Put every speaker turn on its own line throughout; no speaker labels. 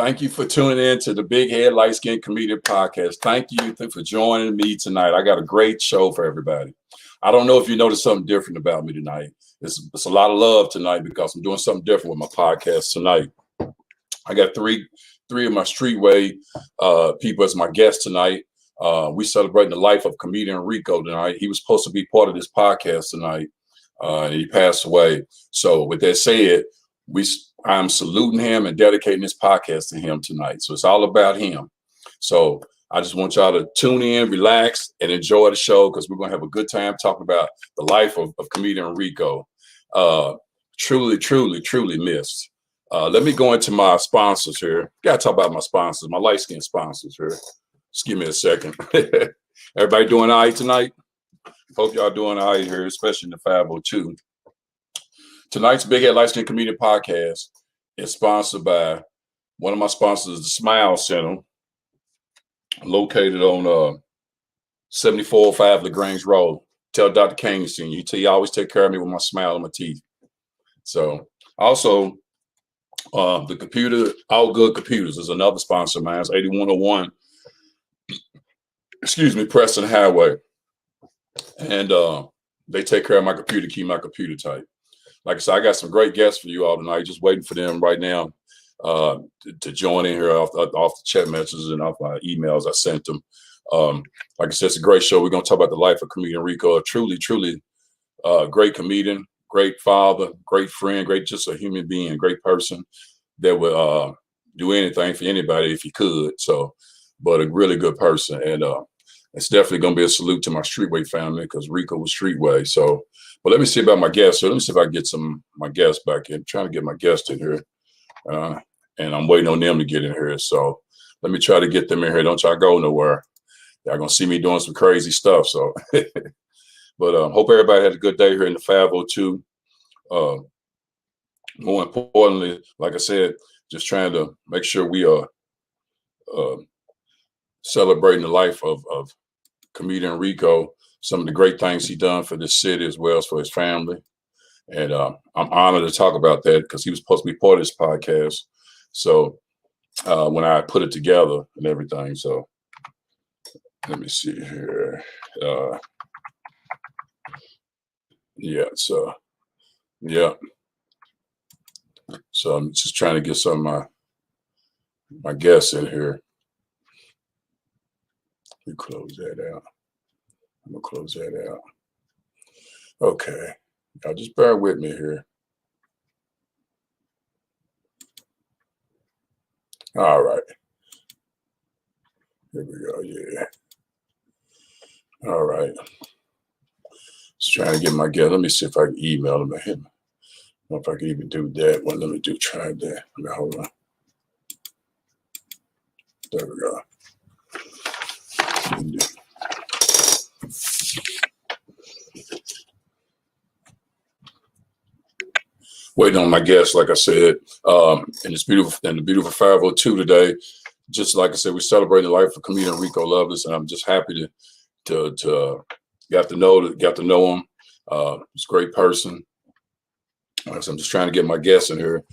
Thank you for tuning in to the Big Head Light Skin Comedian Podcast. Thank you for joining me tonight. I got a great show for everybody. I don't know if you noticed something different about me tonight. It's a lot of love tonight because I'm doing something different with my podcast tonight. I got three of my streetway people as my guests tonight. We celebrating the life of comedian Rico tonight. He was supposed to be part of this podcast tonight. And he passed away. So with that said, I'm saluting him and dedicating this podcast to him tonight. So it's all about him. So I just want y'all to tune in, relax, and enjoy the show because we're going to have a good time talking about the life of comedian Rico. Truly, truly, truly missed. Let me go into my sponsors here. Got to talk about my sponsors, my light skin sponsors here. Just give me a second. Everybody doing all right tonight? Hope y'all doing all right here, especially in the 502. Tonight's Big Head Light Skin Comedian Podcast is sponsored by one of my sponsors, the Smile Center, located on 7405 LaGrange Road. Tell Dr. Kane Sr. He always take care of me with my smile on my teeth. So also, the computer, All Good Computers is another sponsor of mine. It's 8101, Preston Highway. And they take care of my computer, keep my computer tight. Like I said, I got some great guests for you all tonight. Just waiting for them right now to join in here off the chat messages and off my emails I sent them. Like I said, it's a great show. We're going to talk about the life of comedian Rico, a truly, truly great comedian, great father, great friend, just a human being, great person that would do anything for anybody if he could. So, but a really good person. And it's definitely going to be a salute to my Streetway family because Rico was Streetway. So, but let me see about my guests. So let me see if I can get my guests back in. I'm trying to get my guests in here. And I'm waiting on them to get in here. So let me try to get them in here. Don't y'all go nowhere. Y'all going to see me doing some crazy stuff. So, but hope everybody had a good day here in the 502. More importantly, like I said, just trying to make sure we are celebrating the life of comedian Rico, some of the great things he done for this city as well as for his family. And I'm honored to talk about that because he was supposed to be part of this podcast. So when I put it together and everything, so let me see here. Yeah, so yeah. So I'm just trying to get some of my guests in here. You close that out. I'm gonna close that out. Okay. Y'all just bear with me here. All right. Here we go. Yeah. All right. Just trying to get my guest. Let me see if I can email him. I don't know if I can even do that. Well, let me try that. Hold on. There we go. Waiting on my guests, like I said, and the beautiful 502 today. Just like I said, we're celebrating the life of comedian Rico Lovelace, and I'm just happy to got to know him. He's a great person. So I'm just trying to get my guests in here.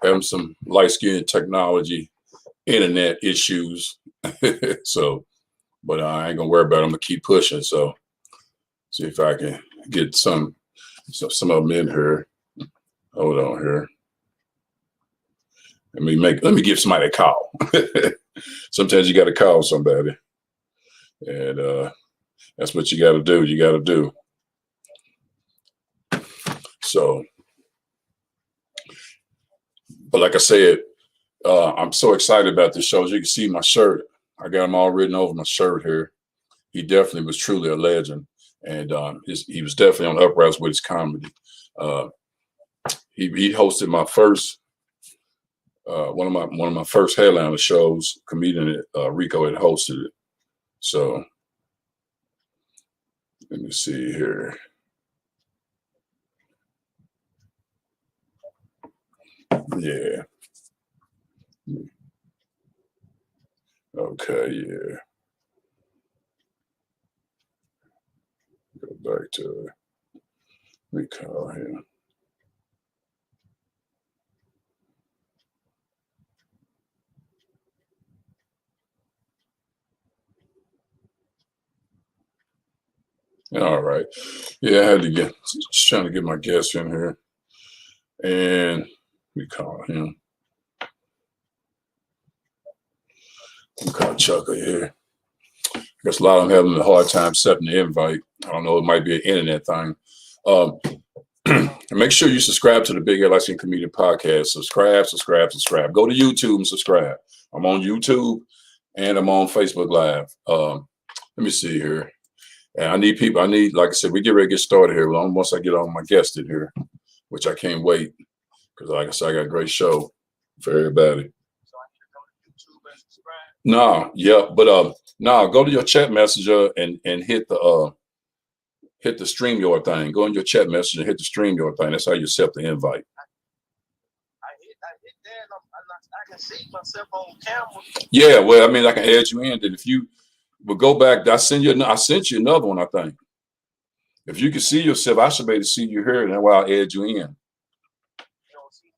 Having some light skin technology, internet issues. So, but I ain't gonna worry about it. I'm gonna keep pushing. So, see if I can get some of them in here. Hold on here. Let me give somebody a call. Sometimes you got to call somebody, and that's what you got to do. You got to do. So, but like I said, I'm so excited about this show. As you can see, my shirt, I got them all written over my shirt here. He definitely was truly a legend, and he was definitely on the uprise with his comedy. He hosted my first. One of my first headliner shows, comedian Rico had hosted it. So let me see here. Yeah. Okay, yeah. Go back to let me call him. All right. Yeah, I had to just trying to get my guest in here. And we call him. We call Chucker here. I guess a lot of them having a hard time setting the invite. I don't know, it might be an internet thing. Make sure you subscribe to the Big LIC Comedian Podcast. Subscribe. Go to YouTube and subscribe. I'm on YouTube and I'm on Facebook Live. Let me see here. And I need people. Like I said, we get ready to get started here. Well, once I get all my guests in here, which I can't wait, because like I said, I got a great show for everybody. So I need to go to YouTube and subscribe? No, yeah, but no, go to your chat messenger and hit the StreamYard thing. Go in your chat message and hit the StreamYard thing. That's how you accept the invite. I hit that. I can see myself on camera. Yeah, well, I mean, I can add you in. And if you would go back, I sent you another one, I think. If you can see yourself, I should be able to see you here, and that's why I'll add you in. You don't see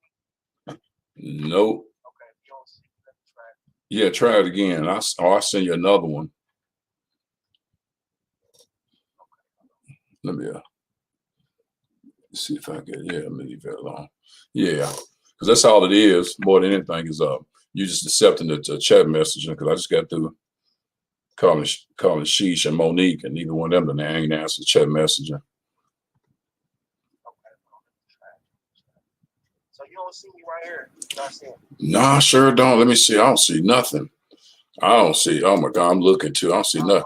me? Nope. Okay, if you don't see me, let me try it. Yeah, try it again. I'll send you another one. Let me see if I can. Yeah, let me leave that alone. Yeah, because that's all it is. More than anything is you just accepting the chat message. Because I just got through calling Sheesh and Monique, and neither one of them ain't answered the chat messenger. So you don't see me right here? No, I sure don't. Let me see. I don't see nothing. I don't see. Oh my God, I'm looking too. I don't see nothing.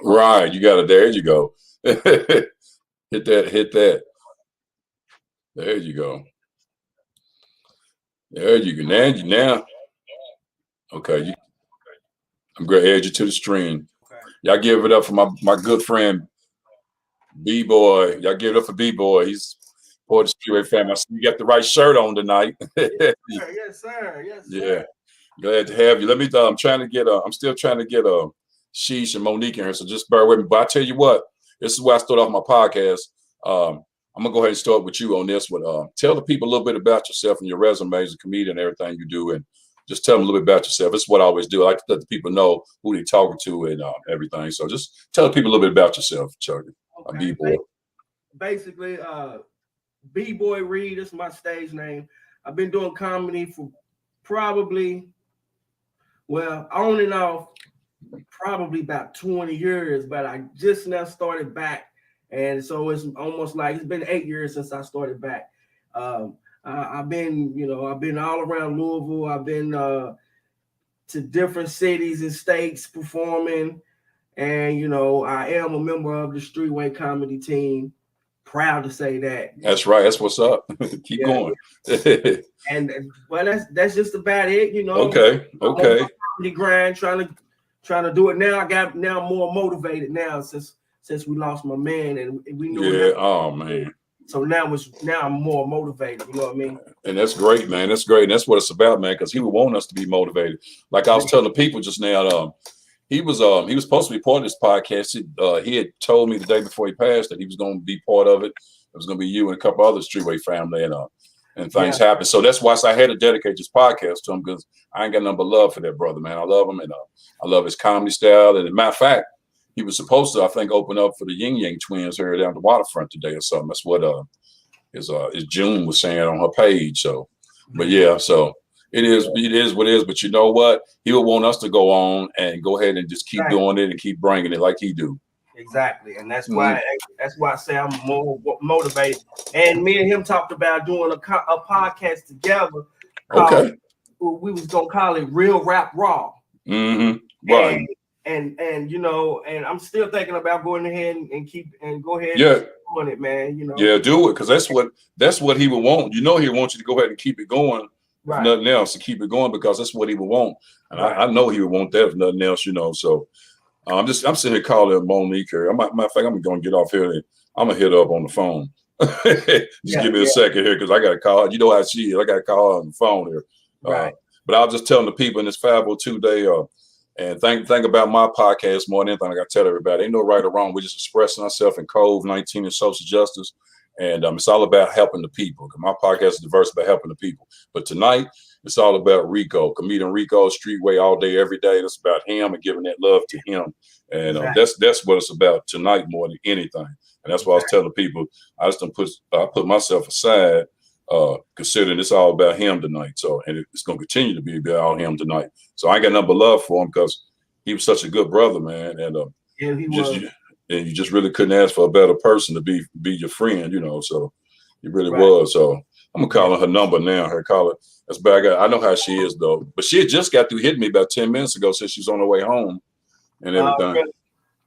Right, you got it. There you go. Hit that. There you go. There you go. Now. Okay, I'm gonna add you to the stream. Y'all give it up for my good friend B-Boy. Y'all give it up for B-Boy. He's part of the Streetway family. I see you got the right shirt on tonight.
Yes, sir. Yes, sir.
Yeah, glad to have you. Let me. I'm still trying to get Sheesh and Monique in here, so just bear with me. But I tell you what, this is where I start off my podcast. I'm gonna go ahead and start with you on this one. Tell the people a little bit about yourself and your resume as a comedian and everything you do, and just tell them a little bit about yourself. This is what I always do. I like to let the people know who they're talking to and everything. So just tell the people a little bit about yourself, Chuck.
Okay.
B-Boy.
Basically, B-Boy Reed is my stage name. I've been doing comedy for probably, on and off, probably about 20 years, but I just now started back. And so it's almost like it's been 8 years since I started back. I've been all around Louisville. I've been to different cities and states performing. And, I am a member of the Streetway comedy team. Proud to say that.
That's right. That's what's up. Keep going.
And that's just about it,
Okay.
Comedy grind, trying to do it now. I'm more motivated now since we lost my man, and we knew.
Yeah. Oh man.
So now I'm more motivated. You know what I mean?
And that's great, man. That's great. And that's what it's about, man. Because he would want us to be motivated. Like I was telling the people just now, he was supposed to be part of this podcast. He had told me the day before he passed that he was going to be part of it. It was going to be you and a couple other Streetway family, and things happened. So that's why I had to dedicate this podcast to him, because I ain't got nothing but love for that brother, man. I love him, and I love his comedy style. And as a matter of fact, he was supposed to, I think, open up for the Yin Yang twins here down the waterfront today or something. That's what his June was saying on her page. So, but yeah, so it is what it is. But you know what? He would want us to go on and go ahead and just keep doing it and keep bringing it like he do.
Exactly, and that's why I say I'm more motivated. And me and him talked about doing a podcast together.
Okay.
We was gonna call it Real Rap Raw.
Mm-hmm. Right.
And and I'm still thinking about going ahead and go ahead.
Yeah.
Doing it, man.
Yeah, do it, because that's what he would want. He wants you to go ahead and keep it going.
Right.
Nothing else, to keep it going, because that's what he would want. And I know he would want that if nothing else, So I'm sitting here calling Monique here. Matter of fact, I'm going to get off here and I'm going to hit her up on the phone. Give me a second here, because I got to call. You know how she is. I got to call her on the phone here.
Right.
But I was just telling the people in this 502 day, and think about my podcast more than anything. I got to tell everybody, ain't no right or wrong. We're just expressing ourselves in COVID-19 and social justice. And it's all about helping the people. My podcast is diverse about helping the people. But tonight, It's all about Rico, comedian Rico, Streetway all day, every day. It's about him and giving that love to him. And that's what it's about tonight more than anything. And that's why I was telling people, I just don't put myself aside, considering it's all about him tonight. So, and it's going to continue to be about him tonight. So I ain't got nothing but love for him because he was such a good brother, man. And and you just really couldn't ask for a better person to be your friend, you know. So he really was. So I'm gonna call her number now. Her call it. That's bad. I know how she is though. But she had just got through hitting me about 10 minutes ago, since she's on her way home and everything.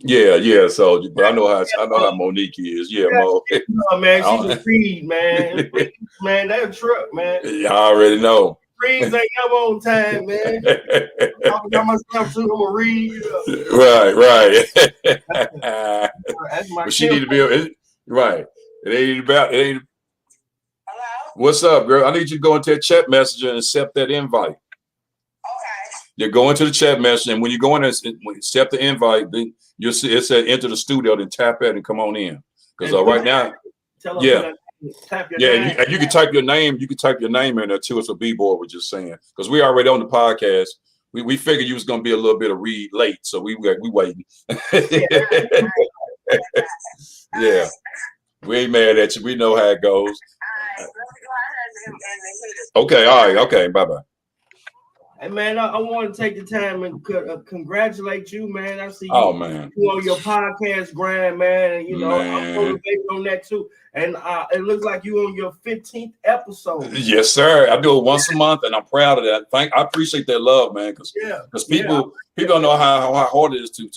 Really? Yeah. So, but I know how Monique is. Yeah, Mo.
No, man, she's a Reed, man. Man, that a truck, man.
Yeah, I already know.
Reeds ain't never on time, man. I'm talking about myself too. I'm a Reed.
Right.
That's my.
But she need to be right. It ain't. Hello? What's up, girl? I need you to go into that chat message and accept that invite. Okay. You go into the chat message, and when you go in and accept the invite, then you'll see it said enter the studio, then tap it and come on in. Because right now, and you can type your name. You can type your name in there too. It's a B-boy was just saying, because we already on the podcast. We figured you was gonna be a little bit of read late, so we waiting. Yeah, we ain't mad at you. We know how it goes. Okay, all right, okay, bye.
Hey man, I want to take the time and congratulate you, man. I see you,
man,
you on your podcast grind, man, and you know I'm motivated on that too. And it looks like you on your 15th episode.
Yes, sir. I do it once a month, and I'm proud of that. I appreciate that love, man, because people don't know how hard it is to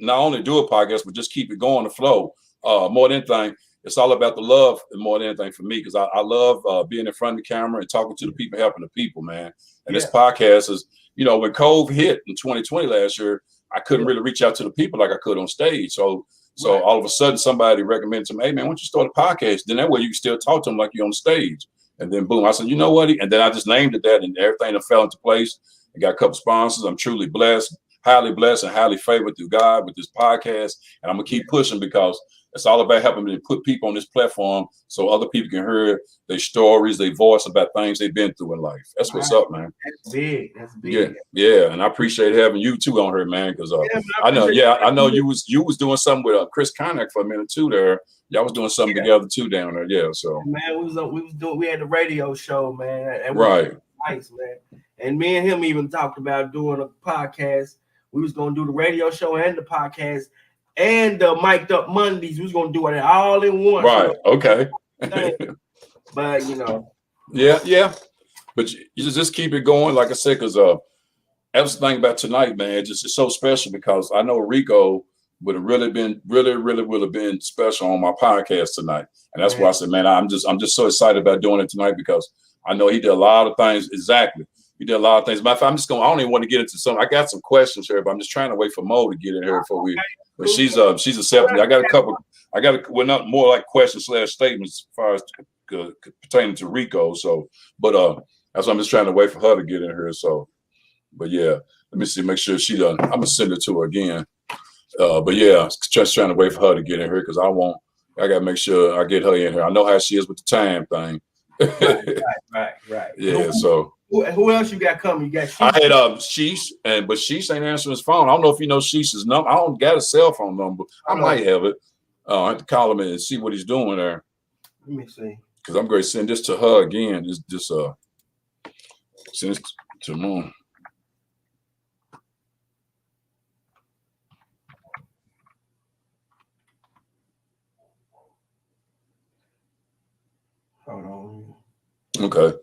not only do a podcast but just keep it going, the flow. More than anything, it's all about the love more than anything for me, because I love being in front of the camera and talking to the people, helping the people, man. And this podcast is, you know, when COVID hit in 2020 last year, I couldn't really reach out to the people like I could on stage. So all of a sudden somebody recommended to me, hey man, why don't you start a podcast? Then that way you can still talk to them like you're on stage. And then boom, I said, you know what? And then I just named it that, and everything that fell into place. I got a couple sponsors. I'm truly blessed, highly blessed and highly favored through God with this podcast. And I'm gonna keep pushing, because it's all about helping me to put people on this platform so other people can hear their stories, their voice about things they've been through in life. That's what's up, man.
That's big. That's big.
Yeah. And I appreciate having you too on here, man. Because I know you was doing something with Chris Connick for a minute too there. Y'all was doing something together too down there. Yeah. So
man, we had the radio show, man. And nice, man. And me and him even talked about doing a podcast. We was gonna do the radio show and the podcast and the mic'd up Mondays. We was gonna do it all in one.
Right. Okay.
But you know.
Yeah. But you just keep it going, like I said, because that's the thing about tonight, man. It's so special, because I know Rico would have really would have been special on my podcast tonight. And that's why I said, man, I'm just so excited about doing it tonight, because I know he did a lot of things. Exactly. He did a lot of things. Matter of fact, I don't even want to get into some. I got some questions here, but I'm just trying to wait for Mo to get in here before we. But she's accepting. I got a couple. Well, not more like questions / statements as far as pertaining to Rico. So, but that's why I'm just trying to wait for her to get in here. So, but yeah, let me see, make sure she done. I'm gonna send it to her again. But yeah, just trying to wait for her to get in here, because I gotta make sure I get her in here. I know how she is with the time thing.
Right.
Yeah. So.
Who else you got coming? You got Sheesh.
I had Sheesh, but Sheesh ain't answering his phone. I don't know if you know Sheesh's number. I don't got a cell phone number. I might have it. I have to call him and see what he's doing there.
Let me see.
Because I'm going to send this to her again. Just send this to Moon.
Hold on.
Okay.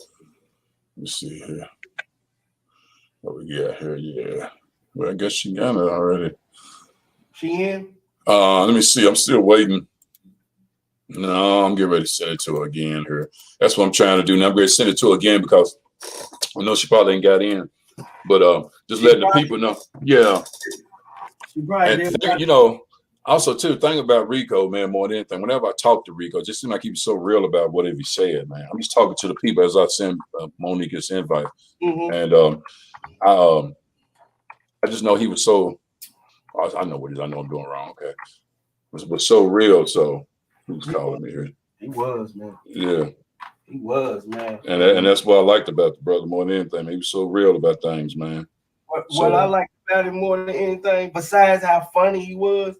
Let's see here. What we got here? Yeah. Well, I guess she got it already.
She in?
Let me see. I'm still waiting. No, I'm getting ready to send it to her again here. That's what I'm trying to do now. I'm going to send it to her again, because I know she probably ain't got in. But just letting the people know. Yeah.
She probably
did. You know, also too, thing about Rico, man, more than anything, whenever I talk to Rico, it just seems like he was so real about whatever he said, man. I'm just talking to the people as I send Monique this invite. And I just know he was so, I know what it is. I know I'm doing wrong. Okay. It was so real. So he was calling me here.
He was, man.
Yeah.
He was, man.
And that's what I liked about the brother more than anything. He was so real about things, man.
What I liked about him more than anything, besides how funny he was,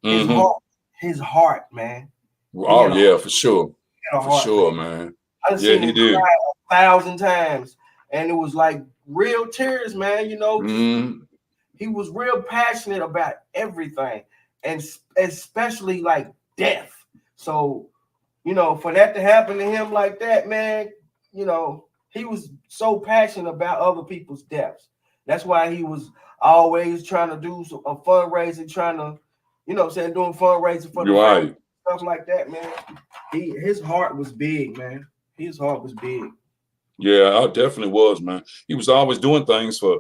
his heart, man.
Oh yeah, for sure. For sure, man.
I seen him cry 1,000 times, and it was like real tears, man. You know, he was real passionate about everything, and especially like death. So, you know, for that to happen to him like that, man, you know, he was so passionate about other people's deaths. That's why he was always trying to do a fundraiser, trying to, you know, saying doing fundraising for the family, stuff like that, man. His heart was big, man. His heart was big.
Yeah, I definitely was, man. He was always doing things for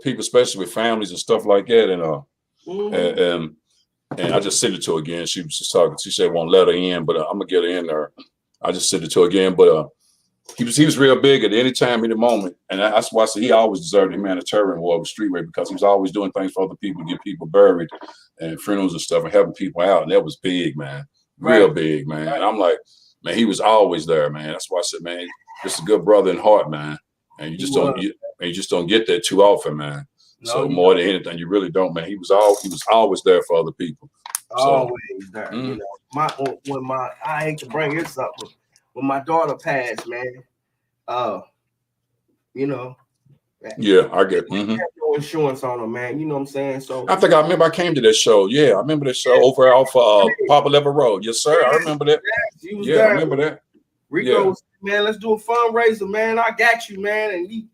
people, especially with families and stuff like that. And and I just sent it to her again. She was just talking. She said won't let her in, but I'm gonna get her in there. I just sent it to her again, but he was real big at any time, any moment, and that's why I said he always deserved a humanitarian award with Streetway, because he was always doing things for other people, get people buried and funerals and stuff, and helping people out, and that was big, man, real big, man. And I'm like, man, he was always there, man. That's why I said, man, just a good brother in heart, man, and you just don't get that too often, man. No, so more than anything, you really don't, man. He was always there for other people.
Always there. You know, I hate to bring this up, but when my daughter passed, man, you know.
Yeah, I get.
No insurance on her, man. You know what I'm saying? So
I think I remember I came to that show. Yeah, I remember that show over off Papa Level Road. Yes, sir. I remember that. Yeah, I remember that.
Rico was, man, let's do a fundraiser, man. I got you, man. And he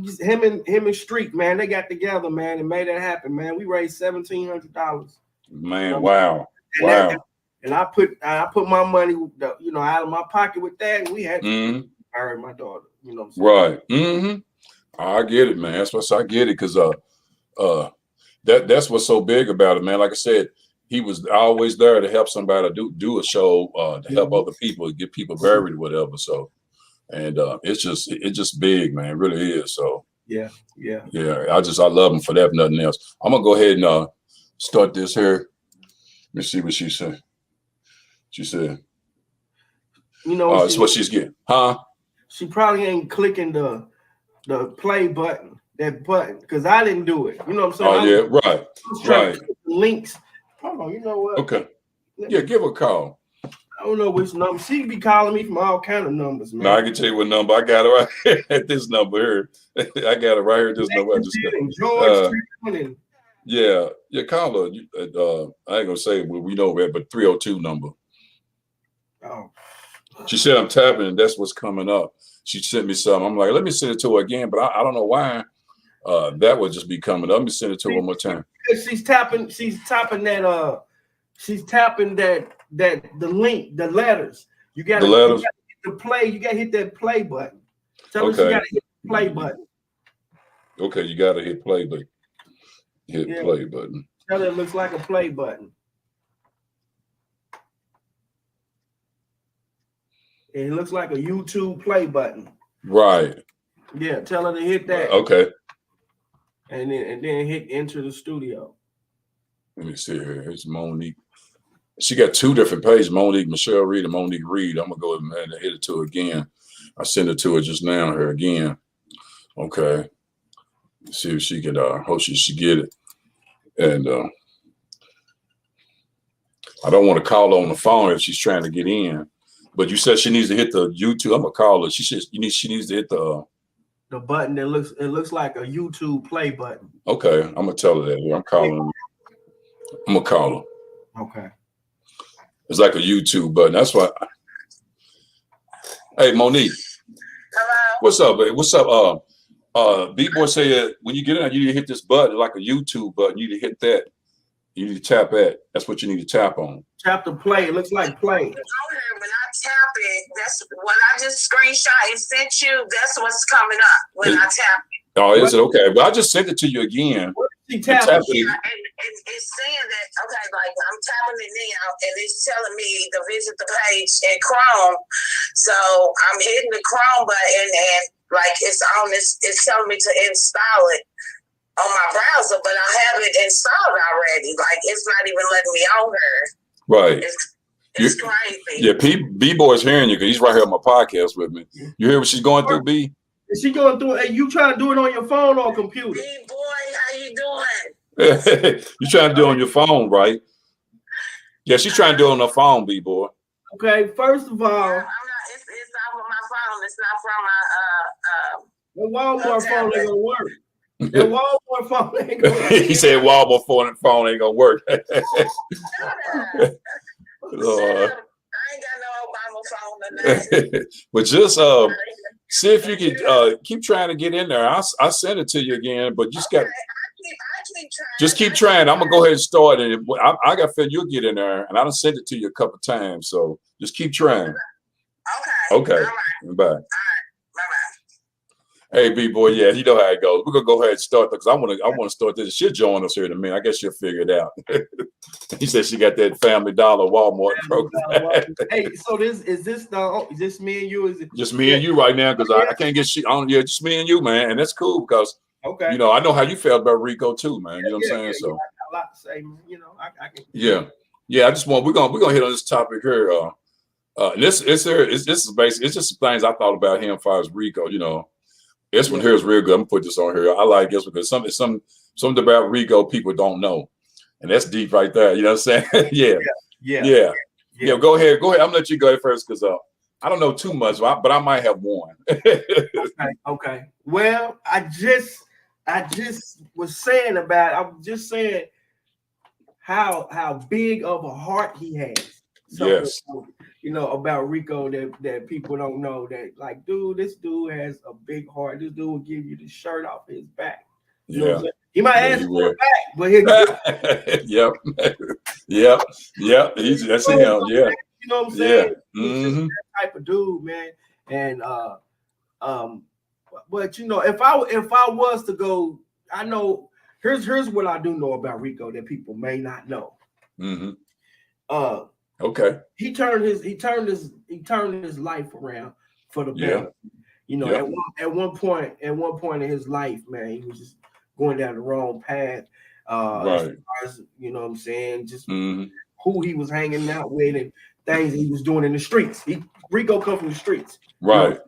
just him and Street, man, they got together, man, and made it happen, man. We raised $1,700.
Man, wow.
And I put my money, you know, out of my pocket with that, and we had to bury my daughter. You know what I'm saying?
Right. I get it, man. That's what I get it, because that's what's so big about it, man. Like I said, he was always there to help somebody do a show, to help other people, get people buried or whatever. So, and it's just big, man. It really is. So yeah. I love him for that, if nothing else. I'm gonna go ahead and start this here. Let me see what she said. She said,
you know,
that's what she's getting, huh?
She probably ain't clicking the play button, because I didn't do it. You know what I'm saying?
Oh, yeah, right.
I was trying to click the links. Hold on, you know what?
Okay. Yeah, give her a call.
I don't know which number. She be calling me from all kind of numbers, man.
No, I can tell you what number. I got it right here at this number here. I got it right here at this number. I just got, yeah, call her. I ain't gonna say we know that, but 302 number.
Oh.
She said I'm tapping, and that's what's coming up. She sent me something. I'm like, let me send it to her again, but I don't know why that would just be coming up. Let me send it to her one more time.
She's tapping that the link, the letters. You gotta hit the play. You gotta hit that play button. Tell her she gotta hit the play button.
Okay, you gotta hit play button. Play button.
Tell her it looks like a play button. It looks like a YouTube play button.
Right.
Yeah, tell her to hit that.
Okay.
And then hit enter the studio.
Let me see here. Here's Monique. She got two different pages, Monique Michelle Reed and Monique Reed. I'm gonna go ahead and hit it to her again. I sent it to her just now here again. Okay. Let's see if she can hope she get it. And I don't want to call her on the phone if she's trying to get in. But you said she needs to hit the YouTube. I'm gonna call her. She needs to hit the
button that looks like a YouTube play button.
Okay, I'm gonna tell her that. I'm calling. I'm gonna call her.
Okay.
It's like a YouTube button. That's why. Hey, Monique.
Hello.
What's up, babe? What's up? B-Boy said when you get in, you need to hit this button, like a YouTube button. You need to hit that. You need to tap that. That's what you need to tap on.
Tap the play. It looks like play.
When I tap it, that's what I just screenshot and sent you. That's what's coming up when I tap it.
Oh, is it okay? Well, I just sent it to you again.
She tapped it.
Yeah, and it's saying that, okay, like I'm tapping it now, and it's telling me to visit the page in Chrome. So I'm hitting the Chrome button, and like it's telling me to install it on my browser, but I have it installed already. Like it's not even letting me on her.
Right.
It's crazy.
Yeah, B-Boy's hearing you because he's right here on my podcast with me. You hear what she's going through, B?
Is she going through? Hey, you trying to do it on your phone or computer?
B-Boy, how you doing?
You trying to do it on your phone, right? Yeah, she's trying to do it on her phone, B-Boy.
Okay, first of all,
I'm not, it's off of my phone. It's not from my
the Walmart phone ain't gonna work. The Walmart phone ain't gonna work.
He said Walmart phone ain't gonna work.
I ain't got no Obama phone or nothing.
But just see if you can keep trying to get in there. I send it to you again, but you just got.
I keep trying.
Just keep trying. I'm gonna go ahead and start it. I got feel you'll get in there, and I done sent it to you a couple times. So just keep trying. Okay.
All right.
Bye.
All right. Bye-bye.
Hey, B-Boy, yeah, you know how it goes. We're gonna go ahead and start because I want to start this. She'll join us here in a minute. I guess she'll figure it out. He said she got that Family Dollar Walmart program.
Hey, so is this me and you? Is it
just me and you right now? Because I can't get shit on. Yeah, just me and you, man, and that's cool because you know I know how you felt about Rico too, man. You know what I'm saying? So
I got a lot to say, man. You know, I can.
Yeah. I just want we're gonna hit on this topic here. This is basically it's just some things I thought about him as far as Rico. You know, this one here is real good. I'm gonna put this on here. I like this because something about Rico people don't know, and that's deep right there. You know what I'm saying? Yeah. Go ahead. I'm gonna let you go first because I don't know too much, but I might have one.
Okay. Well, I just was saying how big of a heart he has.
Yes.
You know, about Rico that people don't know that, like, dude, this dude has a big heart. This dude will give you the shirt off his back. You know what I'm saying? He might ask for it back, but he'll
Yep. That's him. Yeah.
You know what I'm saying?
Yeah.
He's just that type of dude, man. And but you know, if I was to go, I know here's what I do know about Rico that people may not know.
Okay.
He turned his life around for the better. You know, at one point in his life, man, he was just going down the wrong path. As far as, you know what I'm saying, just who he was hanging out with and things he was doing in the streets. Rico come from the streets.
Right.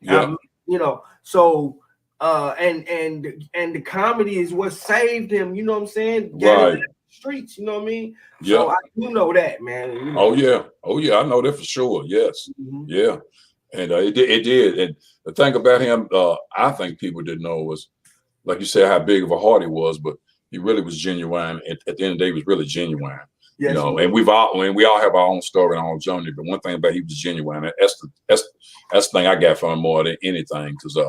You know, so and the comedy is what saved him, you know what I'm saying? Right. Streets, you know what I mean? So I do know that, man. You know? Oh yeah, I know that for sure. Yes. Yeah. And it did. And the thing about him, I think people didn't know was, like you said, how big of a heart he was, but he really was genuine. At the end of the day, he was really genuine. Yes, you know, and we all have our own story and our own journey. But one thing about he was genuine. That's the thing I got from him more than anything. Because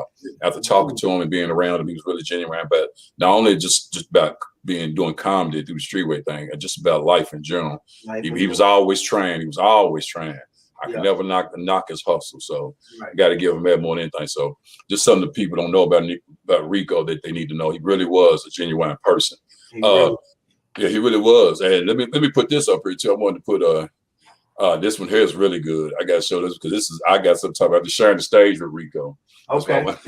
after talking to him and being around him, he was really genuine. But not only just about doing comedy through the streetway thing, and just about life in general. He was always trying. He was always trying. I can never knock his hustle. So you got to give him that more than anything. So just something that people don't know about Rico that they need to know. He really was a genuine person. Yeah, he really was. And let me put this up here too. I wanted to put this one here is really good. I gotta show this because I got some time about sharing the stage with Rico. Okay.
I'll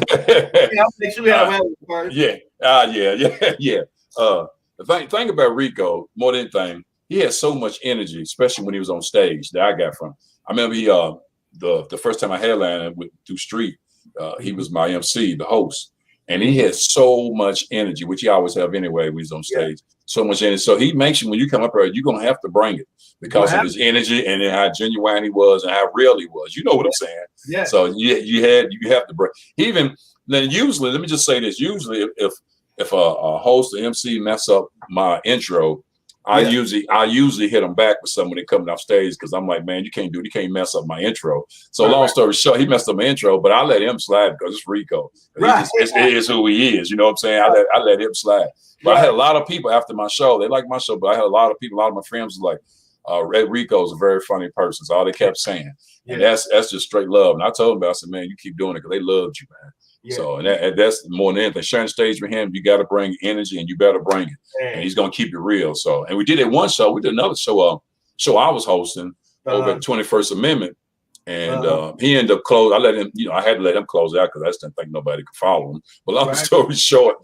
make sure we have first.
Yeah. The thing about Rico, more than anything, he had so much energy, especially when he was on stage that I got from. I remember the first time I headlined through Street, he was my MC, the host. And he had so much energy, which he always have anyway when he's on stage. So much energy. So he makes you, when you come up here, you're gonna have to bring it because of his energy and then how genuine he was and how real he was. You know what I'm saying? Yeah. So you have to bring. Even then, usually, let me just say this. Usually, if a host or MC mess up my intro, I usually hit them back with something when they coming off stage because I'm like, man, you can't mess up my intro. So long story short, he messed up my intro, but I let him slide because it's Rico. It is who he is. You know what I'm saying? I let him slide. But I had a lot of people after my show. They liked my show, but I had a lot of people. A lot of my friends was like, Red Rico's a very funny person. So all they kept saying, and that's just straight love. And I told them, I said, man, you keep doing it because they loved you, man. Yeah. So and that's more than anything. Sharing stage with him, you got to bring energy, and you better bring it. And he's gonna keep it real. So, and we did it one show. We did another show. Show I was hosting over at 21st Amendment, and he ended up closing. I let him. I had to let him close out because I just didn't think nobody could follow him. But long story short,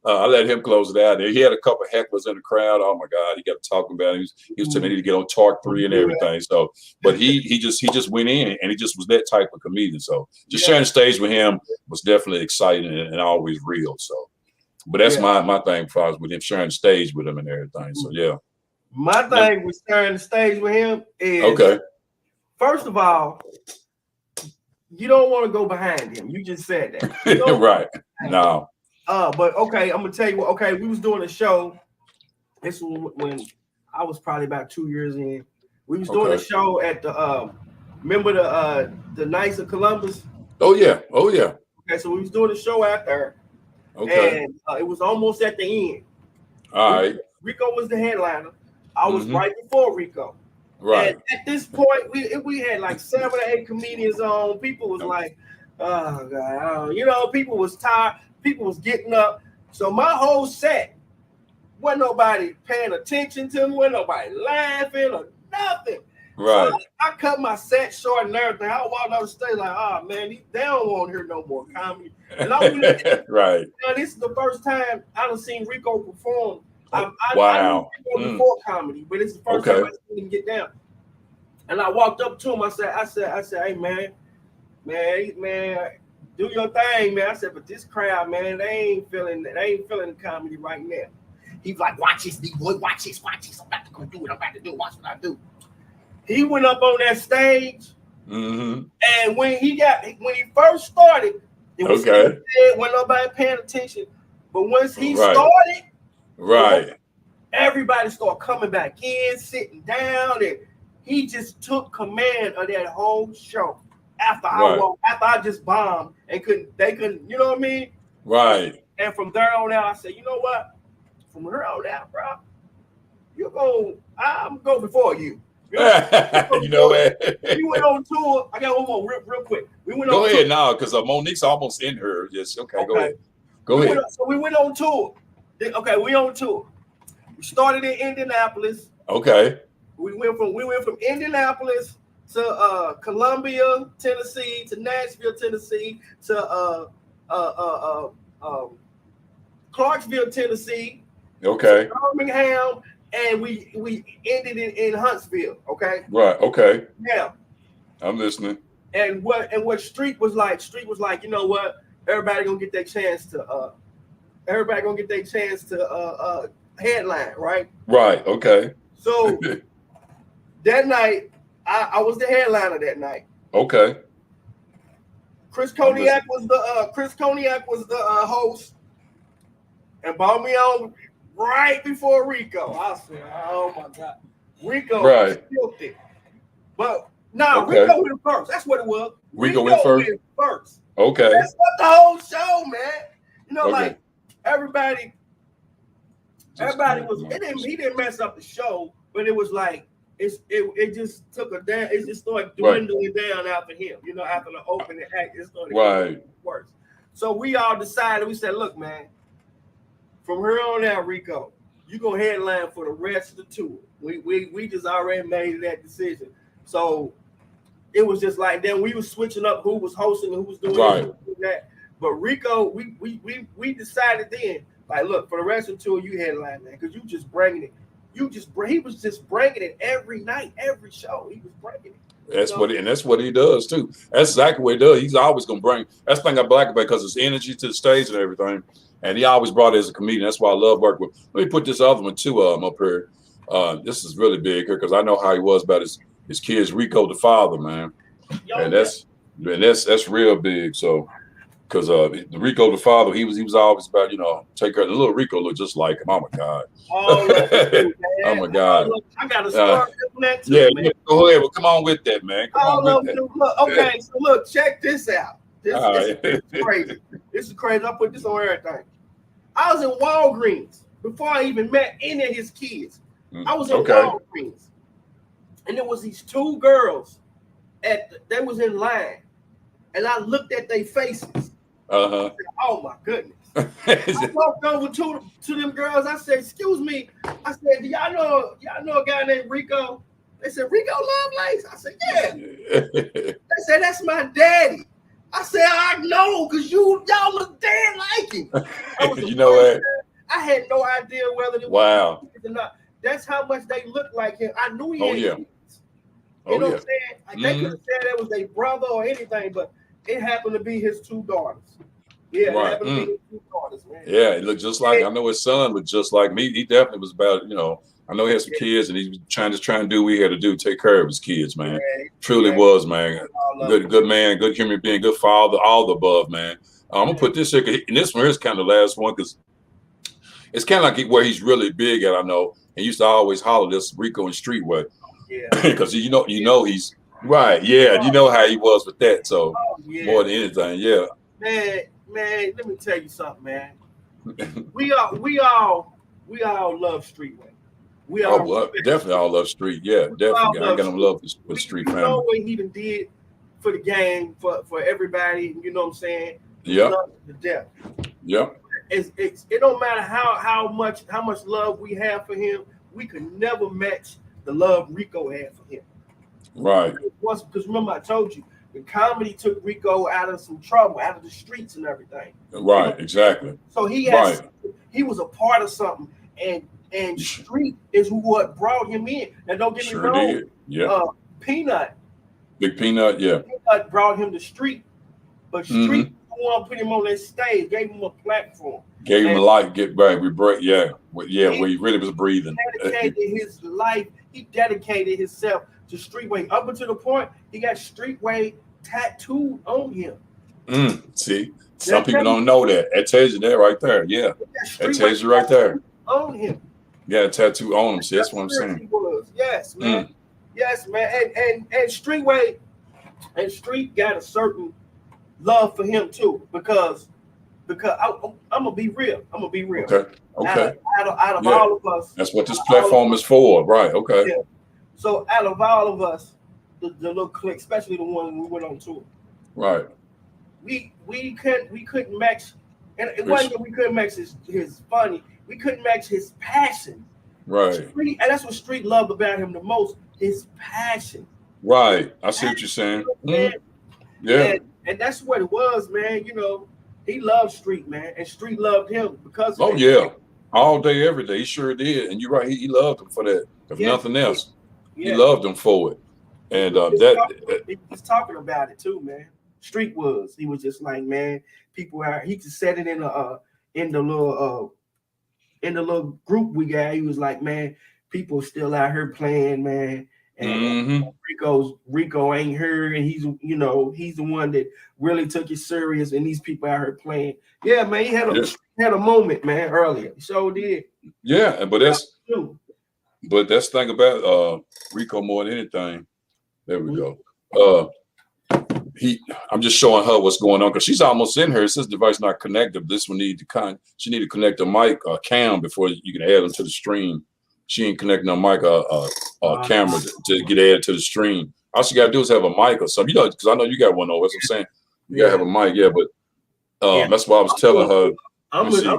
I let him close it out. He had a couple of hecklers in the crowd. Oh my God, he kept talking about it. He was telling me to get on Talk 3 and everything. So, but he just went in, and he just was that type of comedian. So just sharing the stage with him was definitely exciting and always real. So, but that's my thing for us with him, sharing the stage with him and everything. So yeah.
My thing with sharing the stage with him is first of all, you don't want to go behind him. You just said that.
Right. No.
But okay, I'm gonna tell you what. Okay, we was doing a show. This was when I was probably about 2 years in. We was doing a show at the remember the Knights of Columbus?
Oh yeah.
Okay, so we was doing a show out there. Okay. And it was almost at the end.
All right.
Rico was the headliner. I was right before Rico.
Right.
And at this point, we had like 7 or 8 comedians on. People was like, oh God, people was tired. People was getting up. So my whole set, wasn't nobody paying attention to me, wasn't nobody laughing or nothing.
Right.
So I cut my set short and everything. I walked on the stage like, oh man, they don't want to hear no more comedy. And I went,
right.
This is the first time I done seen Rico perform.
Wow.
I knew Rico before comedy, but it's the first time I seen him get down. And I walked up to him. I said, hey man, do your thing, man. I said, but this crowd, man, they ain't feeling the comedy right now. He's like, watch this, B-boy, watch this. I'm about to go do what I'm about to do. Watch what I do. He went up on that stage, and when he first started, it was when nobody paying attention. But once he started, everybody started coming back in, sitting down, and he just took command of that whole show. After I just bombed and they couldn't, you know what I mean?
Right.
And from there on out, I said, you know what? From here on out, bro, I'm go before you.
You know what?
We went on tour. I got one more real quick. We went
go
on
ahead
tour.
now, because Monique's almost in her. Yes, go ahead. Go ahead.
So we went on tour. Okay, we on tour. We started in Indianapolis.
Okay.
We went from Indianapolis to Columbia, Tennessee, to Nashville, Tennessee, to Clarksville, Tennessee.
Okay.
Birmingham, and we ended in Huntsville. Okay.
Right. Okay.
Now,
I'm listening.
And what Street was like, you know what? Everybody gonna get their chance to headline, right?
Right. Okay.
So that night, I was the headliner that night.
Okay.
Chris Koniak was the host, and brought me on right before Rico. I said, "Oh my God, Rico was filthy." But Rico went first. That's what it was.
Rico went
first.
Okay.
That's what the whole show, man. Like everybody was. He didn't mess up the show, but it was like it just took a down. It just started dwindling down after him. After the opening act, it started getting worse. So we all decided. We said, "Look, man, from here on out, Rico, you gonna headline for the rest of the tour." We just already made that decision. So it was just like then we was switching up who was hosting and who was doing this, who was doing that. But Rico, we decided then, like, look, for the rest of the tour, you headline, man, because you just bringing it. He was just bringing it every night, every show. He was bringing it.
That's what he does too. That's exactly what he does. He's always gonna bring. That's the thing I like about because his energy to the stage and everything. And he always brought it as a comedian. That's why I love working with. Let me put this other one too up here. This is really big here because I know how he was about his kids. Rico the father, man, and that's real big. So. Because Rico the father, he was always about take care. The little Rico looked just like him. Oh my God! Oh my God!
I got a story on that too.
Yeah,
man.
Go ahead. Well, come on with that, man.
Okay, so look, check this out. This is crazy. This is crazy. I put this on everything. I was in Walgreens before I even met any of his kids. I was in Walgreens, and there was these 2 girls they was in line, and I looked at their faces. I said, oh my goodness. I walked over to them girls. I said, excuse me. I said, do y'all know a guy named Rico? They said, Rico Lovelace? I said, yeah. They said, that's my daddy. I said, I know, because y'all look dead like him.
You know what?
I had no idea whether it
Wow.
was or not. That's how much they looked like him. I knew he
Oh
had
yeah.
kids.
Oh
You know
yeah.
what I'm saying? Like, they could have said that was their brother or anything, but it happened to be his 2 daughters. Yeah, it
Right.
happened to be his 2 daughters, man.
Yeah, he looked just like, I know his son looked just like me. He definitely was about, you know, I know he had some kids and he was trying to do what he had to do, take care of his kids, man. Truly was, man. Good man, good human being, good father, all the above, man. I'm gonna put this here, and this one is kind of the last one because it's kind of like where he's really big at. I know, and used to always holler this Rico and Streetway, because you know he's right. Yeah, you know how he was with that. So more than anything, yeah.
Man, let me tell you something, man. we all love Streetway. We all
definitely all love Street. Yeah, definitely. I got him love with Street family.
You know what he did for the game, for everybody. You know what I'm saying?
Yeah.
To death.
Yep.
It don't matter how much love we have for him. We could never match the love Rico had for him.
Right.
Because remember, I told you, the comedy took Rico out of some trouble, out of the streets and everything.
Right. Exactly.
So he was a part of something, and Street is what brought him in. Now don't get me wrong.
Did. Yeah.
Peanut.
Big Peanut. Yeah.
Peanut brought him to Street, but Street put him on that stage, gave him a platform,
gave him a life. We break. Yeah. Where he really was breathing.
Dedicated his life. He dedicated himself to Streetway up until the point he got Streetway tattooed on him.
See, some people don't know that. That tells you that right there. Yeah, that tells you right there.
On him.
Yeah, a tattoo on him. See, that's what I'm saying.
Yes, man. Yes, man. And Streetway and Street got a certain love for him too, because I'm gonna be real. Okay. Out of all of us,
that's what this platform is for, right? Okay.
Yeah. So out of all of us, the little clique, especially the one we went on tour,
right?
We couldn't match, and it wasn't that we couldn't match his funny. We couldn't match his passion.
Right.
Street, and that's what Street loved about him the most, his passion.
Right. I see what you're saying. Yeah.
And that's what it was, man. You know, he loved Street, man, and Street loved him because of
all day, every day. He sure did. And you're right, he loved him for that. If nothing else, he loved him for it. And
he was talking about it too, man. Street was. He was just like, man, people are. He just said it in the little group we got. He was like, man, people still out here playing, man. And Rico ain't here, and he's the one that really took it serious, and these people out here playing. Yeah, man, he had a moment, man, earlier. He sure did.
Yeah, but that's the thing about Rico more than anything. There we go. I'm just showing her what's going on because she's almost in here. It says device not connected. This one she need to connect a mic cam before you can add them to the stream. She ain't connecting a mic camera to get added to the stream. All she gotta do is have a mic or something, because I know you got one over. That's what I'm saying. You gotta have a mic, but that's why I was telling her.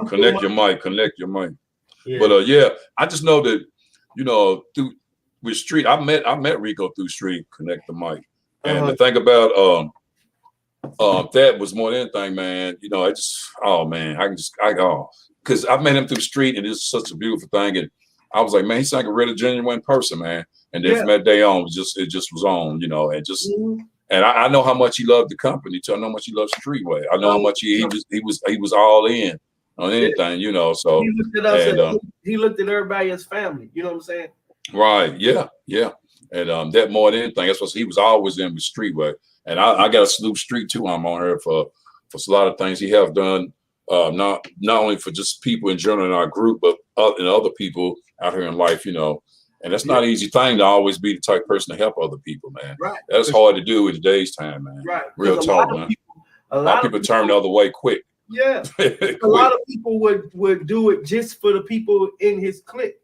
Connect your mic. Yeah. But I just know that with Street, I met Rico through Street, connect the mic. And the thing about that was more than anything, man. Because I met him through Street, and it's such a beautiful thing. And I was like, man, he's like a really genuine person, man. And then from that day on, it just was on, and I know how much he loved the company too. I know how much he loved Streetway. I know how much he was all in on anything, So
he looked at us and he looked at everybody as family. You know what I'm saying?
Right. Yeah. And that more than anything, that's what he was always in with Streetway. And I got to salute Street too. I'm on her for a lot of things he have done, not only for just people in general in our group, but in other people out here in life, And that's not an easy thing to always be the type of person to help other people, man.
Right.
That's hard to do in today's time, man.
Right.
Real talk, man. A lot of people turn the other way quick.
Yeah. A lot of people would do it just for the people in his clique.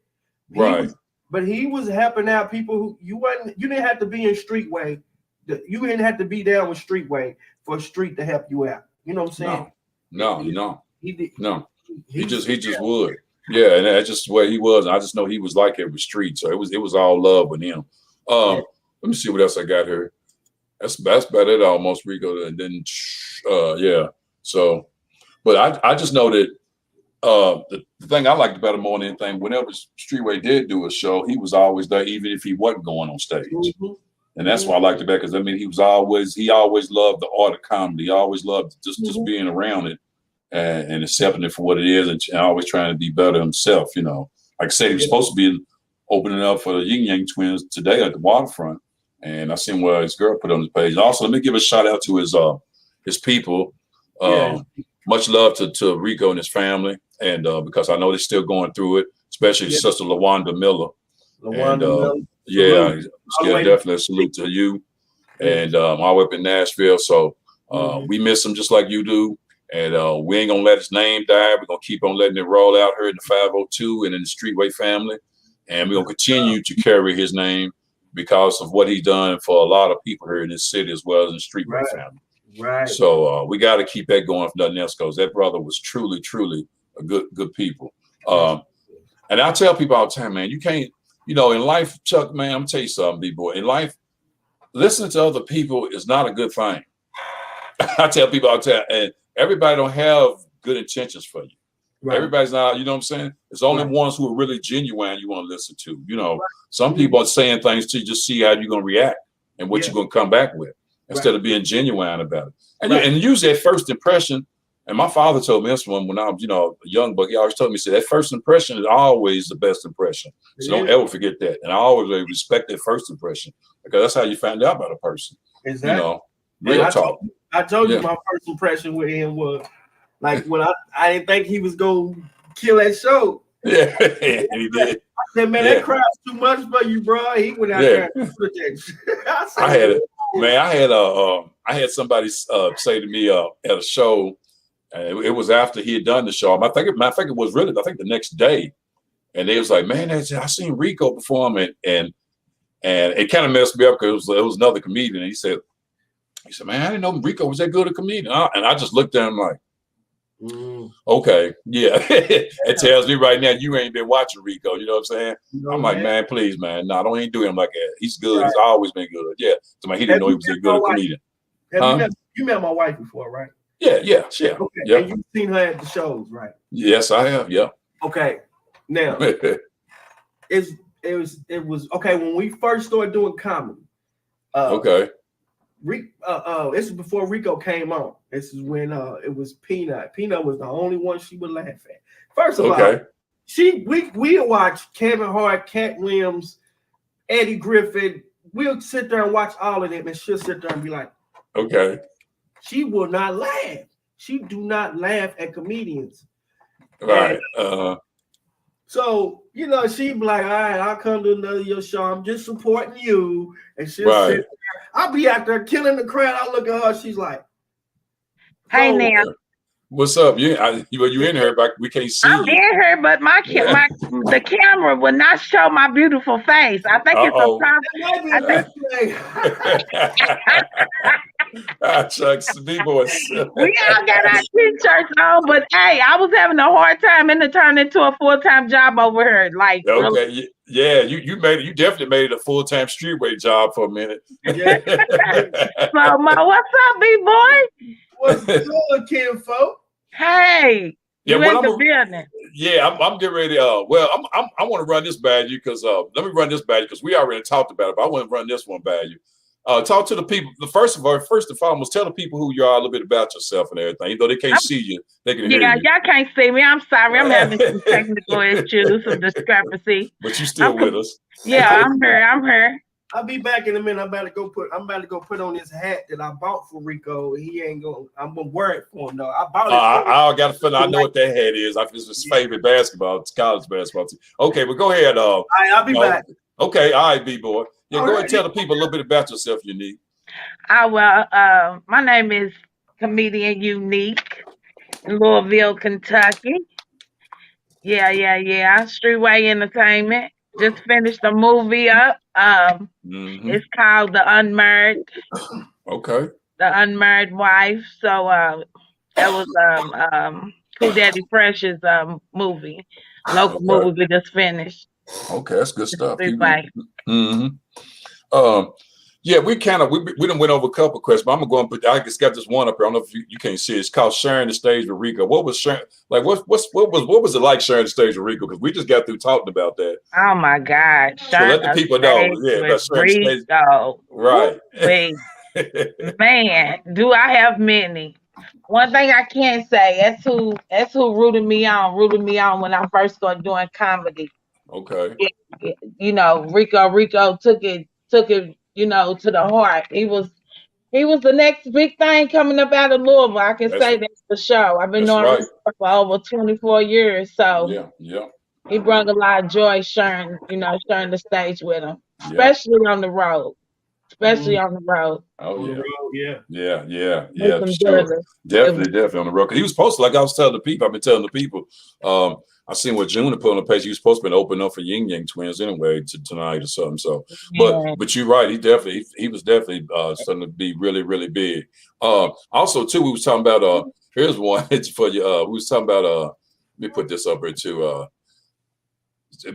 But he was helping out people who you didn't have to be in Streetway. You didn't have to be down with Streetway for Street to help you out. You know what I'm saying?
No.
He did.
No. He just would. Yeah, and that's just where he was. I just know he was like it with Street. So it was all love with him. Let me see what else I got here. That's about it almost, Rico. And then So but I just know that the thing I liked about him more than anything, whenever Streetway did do a show, he was always there, even if he wasn't going on stage.
Mm-hmm.
And that's why I liked it better, because I mean, he always loved the art of comedy. He always loved just being around it and accepting it for what it is, and always trying to be better himself. You know, like I said, he was supposed to be opening up for the Yin Yang Twins today at the waterfront, and I seen where his girl put on his page. Also, let me give a shout out to his people. Much love to Rico and his family, and because I know they're still going through it, especially his sister LaWanda Miller. Miller. Yeah, definitely a salute to you, and all the way up in Nashville. So we miss him just like you do, and we ain't gonna let his name die. We're gonna keep on letting it roll out here in the 502 and in the Streetway family, and we're gonna continue to carry his name because of what he's done for a lot of people here in this city as well as in the Streetway family.
Right.
So we got to keep that going if nothing else, because that brother was truly a good people. And I tell people all the time, man, you can't. You know, in life, Chuck, man, I'm gonna tell you something, B-boy. In life, listening to other people is not a good thing. I tell people all the time, and everybody don't have good intentions for you. Right. Everybody's not, you know what I'm saying? It's only ones who are really genuine you want to listen to. You know, some people are saying things to just see how you're gonna react and what you're gonna come back with instead of being genuine about it. And, and usually that first impression. And my father told me this one when I was, a young buck. He always told me, he said, that first impression is always the best impression. So don't ever forget that. And I always respect that first impression, because that's how you find out about a person.
Exactly.
Real talk.
I told you my first impression with him was like when I didn't think he was going to kill that show.
Yeah, and he did.
I said, man, that crowd's too much for you, bro. He went out there and put that.
I had somebody say to me at a show. It was after he had done the show. I think it was really, the next day. And they was like, man, I seen Rico perform it. And it kind of messed me up because it was another comedian. And he said, man, I didn't know Rico was that good a comedian. And I just looked at him like, okay, yeah. It tells me right now you ain't been watching Rico. You know what I'm saying? No, I'm like, man, please, man. No, don't even do him like that. He's good. He's always been good. Yeah. So he didn't know he was a good comedian.
You met my wife before, right?
Yeah.
Okay. Yep. And you've seen her at the shows, right?
Yes, I have. Yeah. Okay.
Now, it was okay when we first started doing comedy. This is before Rico came on. This is when it was Peanut. Peanut was the only one she would laugh at. First of all, we watch Kevin Hart, Cat Williams, Eddie Griffin. We'll sit there and watch all of them, and she'll sit there and be like,
okay.
She will not laugh. She do not laugh at comedians.
Right.
So, she'd be like, all right, I'll come to another your show. I'm just supporting you. And she'll sit there. I'll be out there killing the crowd. I look at her. She's like,
hey, now.
What's up? You in here, but we can't see
I'm
you.
in here, but the camera will not show my beautiful face. I think it's a
Chuck's B-boys.
We all got our t-shirts on, but hey, I was having a hard time and it turned into a full-time job over here. Like,
okay, really. Yeah, you made it. You definitely made it a full-time Streetway job for a minute.
So, what's up, B-boy?
What's good, kinfolk?
Hey,
yeah,
you in the building.
Yeah, I'm getting ready. I want to run this by you because let me run this by you because we already talked about it. But I want to run this one by you. Talk to the people. First and foremost, tell the people who you are a little bit about yourself and everything. Even though they can't see you, they can hear you.
Yeah, y'all can't see me. I'm sorry. I'm having some technical issues, some discrepancy.
But you still with us.
Yeah, I'm here.
I'll be back in a minute. I'm about to go put on this hat that I bought for Rico. I'm gonna wear it for him though. I bought it.
I got a feeling I know what that hat is. It's his favorite basketball. It's college basketball team. Okay, but go ahead.
All right, I'll be back.
Okay, all right, B-boy. Yeah, go ahead and tell the people a little bit about yourself, Unique.
My name is Comedian Unique, Louisville, Kentucky. Yeah. Streetway Entertainment. Just finished a movie up. It's called The Unmarried.
Okay.
The Unmarried Wife. So that was Cool Daddy Fresh's movie. Local movie we just finished.
Okay, that's good stuff. Yeah, we done went over a couple of questions, but I'm gonna go and put. I just got this one up here. I don't know if you can't see it. It's called Sharing the Stage with Rico. What was sharing like? What was it like sharing the stage with Rico? Because we just got through talking about that.
Oh my God,
So let
sharing
the
a
people know,
stage
yeah,
with
about sharing the stage.
Rico.
Right.
Wait, man, do I have many? One thing I can say, that's who rooted me on when I first started doing comedy.
Okay.
You know, Rico took it, you know, to the heart. He was the next big thing coming up out of Louisville. I can
That's
say that's for sure. I've been
that's
knowing
right.
Rico for over 24 years, so
Yeah. Yeah.
he brought a lot of joy sharing, you know, sharing the stage with him,
Yeah.
especially on the road. Especially on the road.
Oh
On the
yeah.
road, yeah.
Make
Yeah, for
them
sure.
jealous.
Definitely on the road. 'Cause he was supposed to, like I was telling the people, I've been telling the people, I seen what June put on the page. He was supposed to be opening up for Yin Yang Twins anyway tonight or something. So,
Yeah.
but you're right. He was definitely starting to be really, really big. Also too, we was talking about here's one. It's for you. We was talking about let me put this up here too.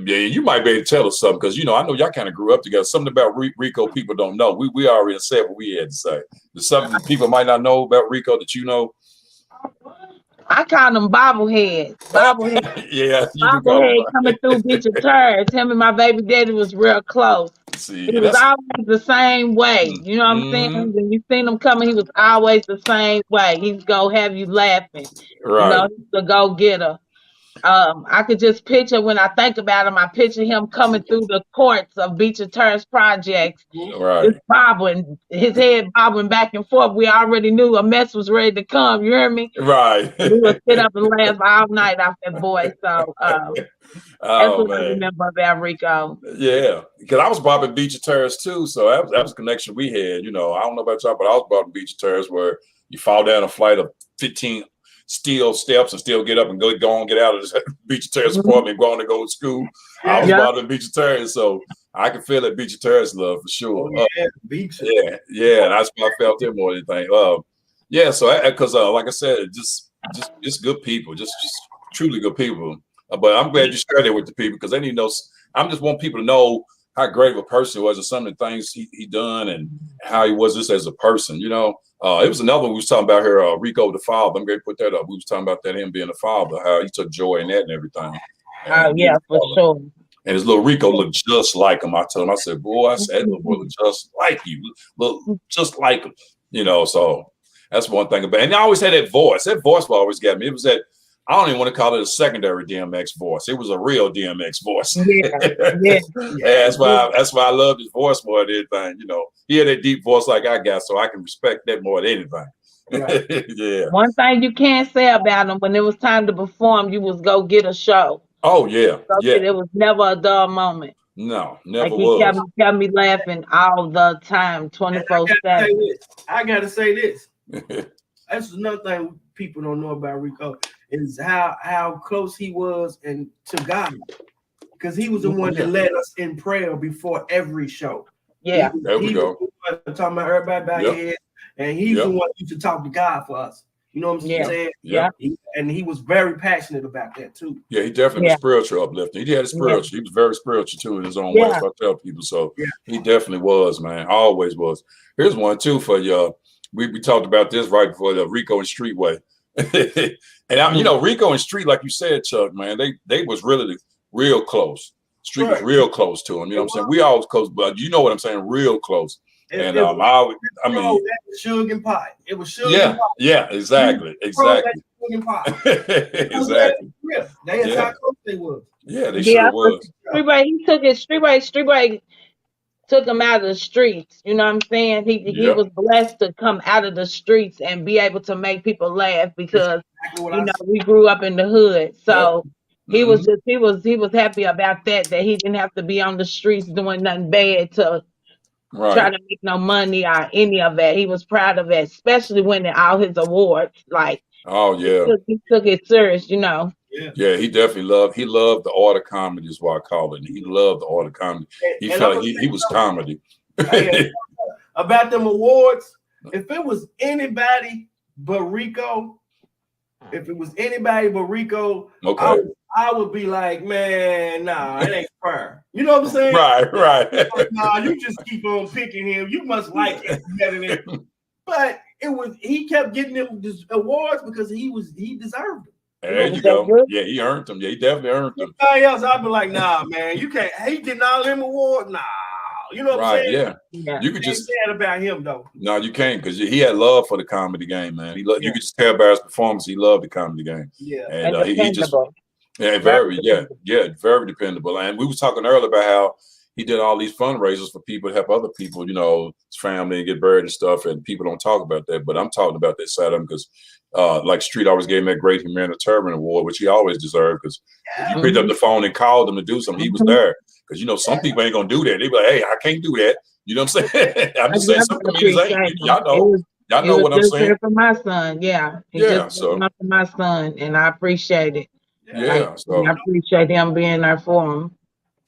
Yeah, you might be able to tell us something because I know y'all kind of grew up together. Something about Rico people don't know. We already said what we had to say. There's something people might not know about Rico that you know.
I call them bobbleheads.
Yeah, you do call
Bobblehead
him.
coming through Beach of Turds. Him and my baby daddy was real close.
See,
He
and
was
that's
always the same way. You know what I'm saying? When you seen him coming, he was always the same way. He's gonna have you laughing. You know,
right,
he's the go getter. I could just picture when I think about him, I picture him coming through the courts of Beach of Turns projects,
right,
just bobbling, his head bobbling back and forth. We already knew a mess was ready to come. You hear me?
right.
We would sit up and laugh all night off that boy. So that's
Oh
what I
man,
remember about Rico.
yeah. Because I was bobbing beach of terrace too, so that was a connection we had. I don't know about y'all, but I was bobbing beach of terrace where you fall down a flight of 15 steel steps and still get up and go and get out of this beach of terrace apartment and go on to go to school. I was bobbing beach of terrace, so I can feel that beach of terrace love for sure.
Beach.
Yeah, and that's why I felt it more than anything. Yeah, so because like I said, just good people, just truly good people. But I'm glad you shared it with the people because they need to know. I'm just want people to know how great of a person he was and some of the things he done and how he was just as a person. It was another one we was talking about here, Rico the father. I'm going to put that up. We was talking about that him being a father, how he took joy in that and everything.
Oh yeah, for sure.
And his little Rico looked just like him. I told him, I said, boy, I said, little boy look just like you, look just like him. So that's one thing about it. And I always had that voice. That voice always got me. It was that, I don't even want to call it a secondary DMX voice. It was a real DMX voice.
Yeah.
That's why I loved his voice more than anything. He had that deep voice like I got, so I can respect that more than anything.
Right.
Yeah.
One thing you can't say about him, when it was time to perform, you was go get a show.
Oh yeah. Yeah.
It was never a dull moment.
No, never
Like he
was.
kept me laughing all the time, 24/7.
I gotta say this. That's another thing people don't know about Rico is how close he was and to God, because he was the one that led us in prayer before every show.
Yeah,
there we go.
Was talking about everybody back here, and he's the one who used to talk to God for us. You know what I'm saying?
Yeah.
And he was very passionate about that too.
Yeah, he definitely was spiritual uplifting. He had a spiritual. He was very spiritual too in his own way. So I tell people. So he definitely was, man. Always was. Here's one too for you. We talked about this right before the Rico and Streetway. And Rico and Street, like you said, Chuck, man, they was really real close. Street was real close to him. You know what I'm saying? We always close, but you know what I'm saying? Real close. I mean,
Sugar and pie. It was sugar.
Yeah,
and pie.
Yeah, exactly.
Sugar and pie.
Exactly.
That's how close they was.
Yeah, they sure was.
Streetway, he took his Streetway took him out of the streets. You know what I'm saying? He was blessed to come out of the streets and be able to make people laugh because we grew up in the hood. So he was happy about that he didn't have to be on the streets doing nothing bad to try to make no money or any of that. He was proud of it, especially winning all his awards. Like, he took it serious,
Yeah, he definitely loved the art of comedy is what I call it. He loved the art of comedy. He felt like he was comedy.
About them awards, if it was anybody but Rico, If it was anybody but Rico,
okay,
I would be like, man, nah, it ain't fair. You know what I'm saying?
right.
Like, nah, you just keep on picking him. You must like him better than him. But he kept getting them awards because he deserved them.
There you go. Yeah, he earned them. Yeah, he definitely earned them.
Anybody else, I'd be like, nah, man, you can't. He getting all them awards. Nah, you know what I'm saying?
Yeah. You could just
say that about him though.
No, you can't, because he had love for the comedy game, man. You could just tell by his performance, he loved the comedy game.
Yeah,
and he just very dependable. And we was talking earlier about how he did all these fundraisers for people to help other people, you know, his family get buried and stuff, and people don't talk about that. But I'm talking about that side of him because, like Street always gave him that great humanitarian award, which he always deserved. Because if you picked up the phone and called him to do something, he was there. Because you know some people ain't gonna do that. They be like, "Hey, I can't do that." You know what I'm saying? I'm just saying some comedians ain't. Y'all know what I'm saying.
For my son, for my son, and I appreciate it.
Yeah, so
I appreciate him being there for him.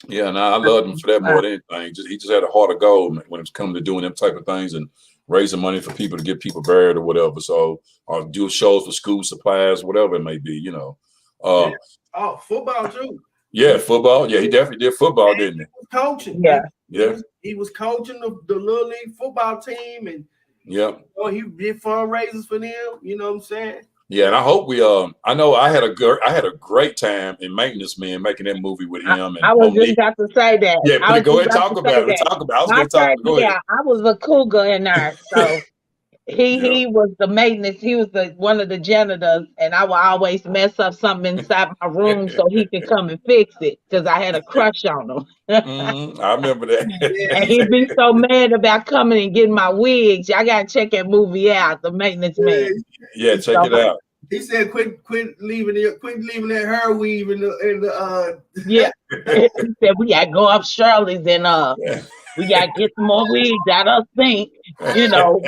Yeah, and I loved him for that more than anything. He just had a heart of gold when it comes to doing them type of things and raising money for people to get people buried or whatever. So, or do shows for school supplies, whatever it may be, you know.
Oh, football too.
Yeah, football. Yeah, he definitely did football, didn't he?
Coaching.
Yeah.
He was coaching the little league football team, and
he
did fundraisers for them. You know what I'm saying?
Yeah, and I hope we. I know I had a great time in Maintenance Man making that movie with him. And
I was just about to say that.
Yeah, go ahead and talk about it.
I was a cougar in there, so. He was the maintenance. He was one of the janitors, and I would always mess up something inside my room so he could come and fix it because I had a crush on him.
I remember that.
And he'd be so mad about coming and getting my wigs. I gotta check that movie out, The Maintenance Man.
Yeah, check it out.
He said, "Quit leaving that hair weave in the."
Yeah, he said we gotta go up Shirley's and we gotta get some more weaves out of the sink. You know,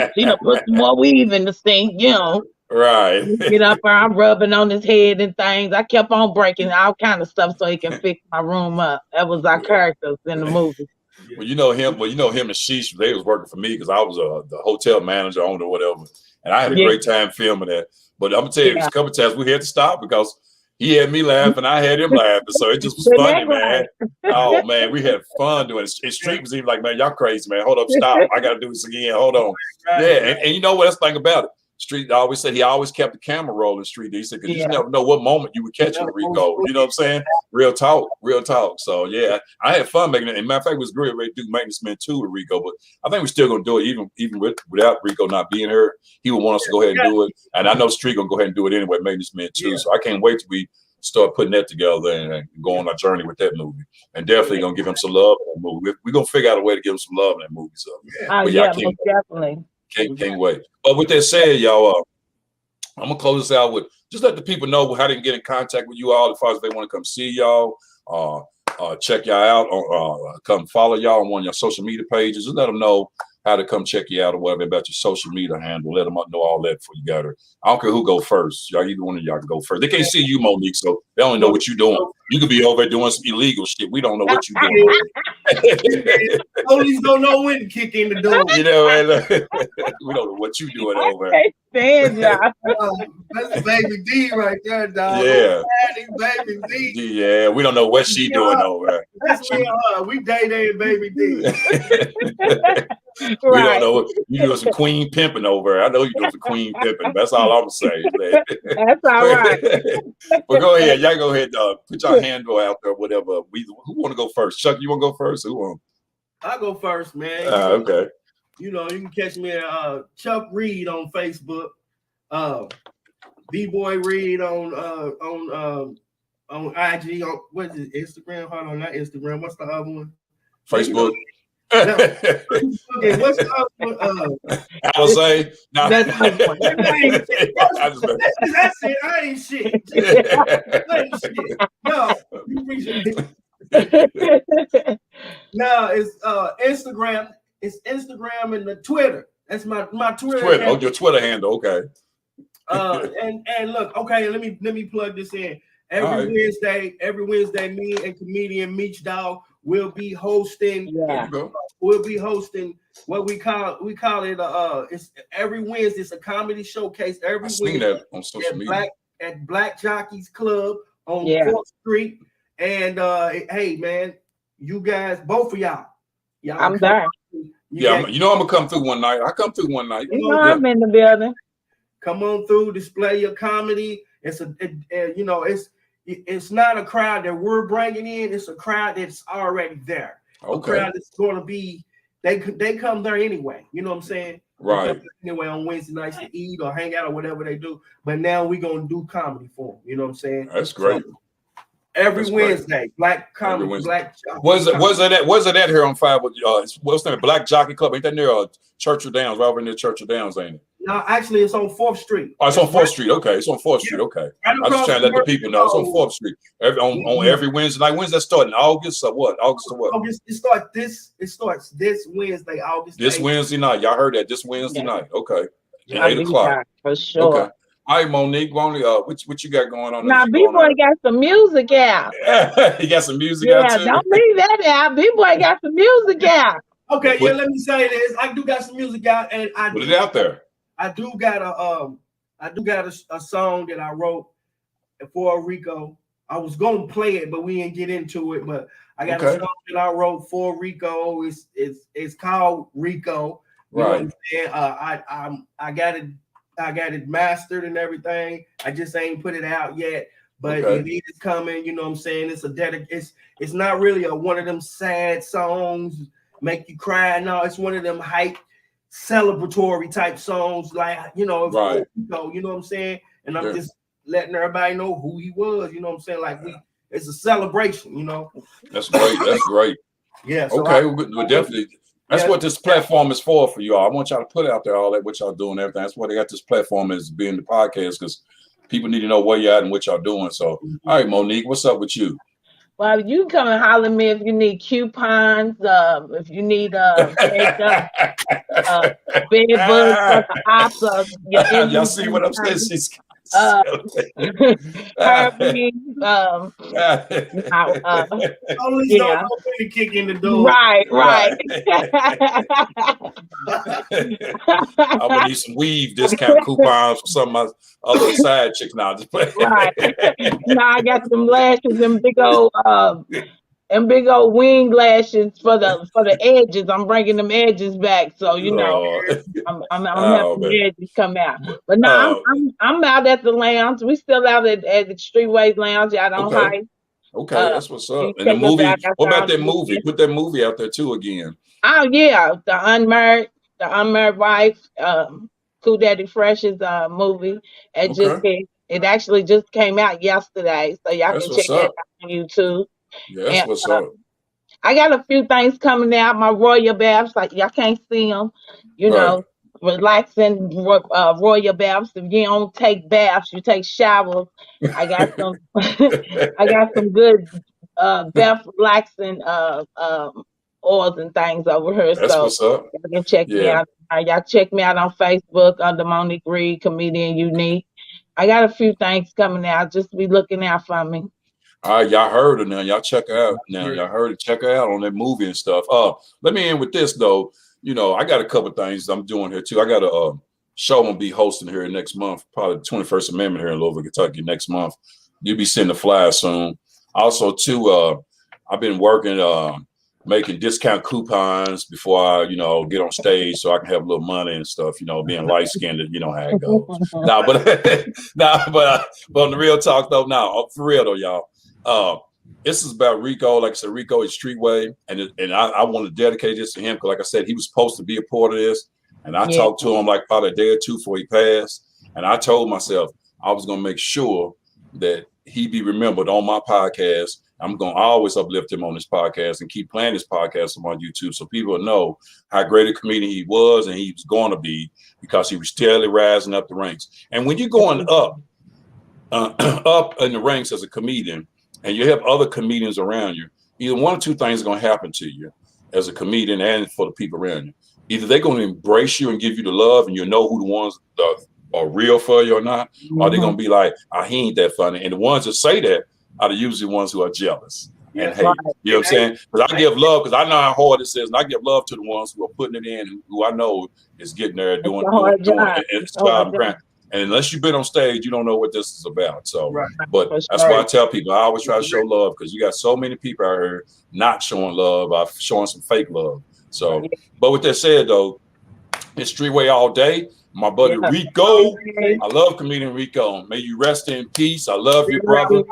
put some more weave in the sink. You know,
right.
Get up there, I'm rubbing on his head and things. I kept on breaking all kind of stuff so he can fix my room up. That was our characters in the movie.
Well, you know him and Sheesh, they was working for me because I was the hotel manager, owner, whatever, and I had a great time filming that. But I'm gonna tell you, a couple of times we had to stop because he had me laughing, I had him laughing, so it just was funny, man. Oh man, we had fun doing it. And Street was even like, "Man, y'all crazy, man. Hold up, stop. I gotta do this again. Hold on." Yeah, and you know what? That's the thing about it. Street always said he always kept the camera rolling. Street, he said, because you never know what moment you would catch in Rico. You know what I'm saying? Real talk. So yeah, I had fun making it. And matter of fact, it was great to do Maintenance Man 2 with Rico, but I think we're still gonna do it even without Rico not being here. He would want us to go ahead and do it, and I know Street gonna go ahead and do it anyway. Maintenance Man 2. So I can't wait till we start putting that together and go on our journey with that movie. And definitely gonna give him some love in that movie. We're gonna figure out a way to give him some love in that movie. So
most definitely.
Can't wait. But with that said, y'all, I'm gonna close this out with just let the people know how they can get in contact with you all as far as they want to come see y'all, check y'all out, or come follow y'all on one of your social media pages. Just let them know how to come check you out or whatever about your social media handle. Let them know all that before you got her. I don't care who go first. Y'all, either one of y'all can go first. They can't see you, Monique, so they only know what you're doing. You could be over there doing some illegal shit. We don't know what you're doing.
Police don't know when to kick in the door.
You know, and, we don't know what you're doing over
there.
That's Baby D right there, dog.
Yeah.
Baby D.
Yeah, we don't know what she doing over there.
We day Baby D.
We don't know. You doing some queen pimping over there. I know you're doing some queen pimping. That's all I'm saying.
That's all right.
But go ahead. Y'all go ahead. Put your handle out there, whatever. Who want to go first? Chuck, you want to go first? Who want?
I'll go first, man.
Okay.
You know, you can catch me at Chuck Reed on Facebook. B-Boy Reed on IG. On what is it? Instagram? Hold on, not Instagram. What's the other one?
Facebook.
Okay, what's the other one?
I would say no.
That's it. I ain't shit. No, you appreciate it. No, it's Instagram. It's Instagram and the Twitter. That's my Twitter.
Oh, your Twitter handle, okay.
And look, okay, let me plug this in. Every Wednesday, me and comedian Meech Dog will be hosting.
Yeah.
We'll be hosting what we call it. It's every Wednesday. It's a comedy showcase every Wednesday.
Seen that on social media.
at Black Jockeys Club on
Yeah.
4th Street. And hey, man, you guys, both of y'all
I'm there.
Yeah, you know I'm gonna come through one night. I come through one night.
You know I'm in the building.
Come on through, display your comedy. It's you know, it's not a crowd that we're bringing in. It's a crowd that's already there.
Okay.
A crowd that's going to be. They come there anyway. You know what I'm saying?
Right.
Anyway, on Wednesday nights to eat or hang out or whatever they do. But now we're gonna do comedy for them. You know what I'm saying?
That's great.
So, every Wednesday,
great.
Black comedy, Black.
Was it at here on 5? What's the name? Black Jockey Club? Ain't that near Churchill Downs? Right over near Churchill Downs, ain't it?
No, actually, it's on 4th Street.
Oh, it's on 4th Street. Okay, it's on 4th Street. Okay,
right
I just trying to let the people know it's on 4th Street. On every Wednesday night. When's that starting? August or what? August or what?
August. It starts this Wednesday, August.
This 8th. Wednesday night. Y'all heard that? This Wednesday night. Okay, at 8 o'clock
for sure.
Okay. All right, Monique. What you got going on?
Now, B-Boy got some music out.
He got some music out too.
Don't leave that out. B-Boy got some music out.
Okay, let me say this. I do got some music out, and I
put it out there.
I do got a song that I wrote for Rico. I was gonna play it, but we didn't get into it. But I got a song that I wrote for Rico. It's called Rico. You know what I'm saying? I got it mastered and everything. I just ain't put it out yet, but it is coming. You know what I'm saying? It's not really one of them sad songs make you cry. No, it's one of them hype, celebratory type songs, like you know what I'm saying? And I'm just letting everybody know who he was, you know what I'm saying? Like it's a celebration, you know.
That's great. That's great.
Yeah. So
we're definitely that's what this platform is for y'all. I want y'all to put out there all that what y'all doing, everything. That's why they got this platform as being the podcast, because people need to know where you're at and what y'all doing. So all right, Monique, what's up with you?
Well, you come and holler at me if you need coupons, if you need makeup, bed bugs for the ops.
Y'all see what I'm saying? She's
Only don't kick in the door.
Right.
I'm gonna need some weave discount coupons for some of my other side chicks now. Just play.
Right. Now I got some lashes and big old wing lashes for the edges. I'm bringing them edges back, so you know I'm having the edges come out. But now I'm out at the lounge. We still out at the Streetways Lounge out on Heights.
Okay, that's what's up. And the movie. What about that movie? Put that movie out there too again.
Oh yeah, the unmarried wife. Cool Daddy Fresh's movie. It actually just came out yesterday, so y'all can check that out on YouTube.
Yeah, that's what's up.
I got a few things coming out. My royal baths, like y'all can't see them, you know, relaxing royal baths. If you don't take baths, you take showers. I got some, I got some good bath relaxing oils and things over here.
That's what's up.
You can check me out. Y'all check me out on Facebook under Monique Reed, Comedian Unique. I got a few things coming out. Just be looking out for me.
All right, y'all heard her now. Y'all check her out now. Y'all heard it. Check her out on that movie and stuff. Let me end with this though. You know, I got a couple things I'm doing here too. I got a show I'm gonna be hosting here next month, probably the 21st Amendment here in Louisville, Kentucky next month. You'll be seeing the flyer soon. Also, too, I've been working making discount coupons before I, get on stage so I can have a little money and stuff, being light-skinned, you know how it goes. But on the real talk though, for real though, y'all, this is about Rico. Like I said, Rico is Streetway, and I want to dedicate this to him because, like I said, he was supposed to be a part of this, and I talked to him like probably a day or two before he passed, and I told myself I was gonna make sure that he be remembered on my podcast. I'm going to always uplift him on this podcast and keep playing this podcast on YouTube so people know how great a comedian he was and he was going to be, because he was steadily rising up the ranks. And when you're going up in the ranks as a comedian and you have other comedians around you, either one or two things are going to happen to you as a comedian and for the people around you. Either they're going to embrace you and give you the love and you know who the ones that are real for you or not, or they're going to be like, he ain't that funny. And the ones that say that are usually the ones who are jealous and hate. You know what I'm saying? Because I give love, because I know how hard it is, and I give love to the ones who are putting it in, who I know is getting there, doing it. And unless you've been on stage, you don't know what this is about. So,
Right.
but that's why I tell people, I always try to show love, because you got so many people out here not showing love, showing some fake love. So, but with that said, though, it's Streetway all day. My buddy Rico, I love comedian Rico. May you rest in peace. I love you, brother.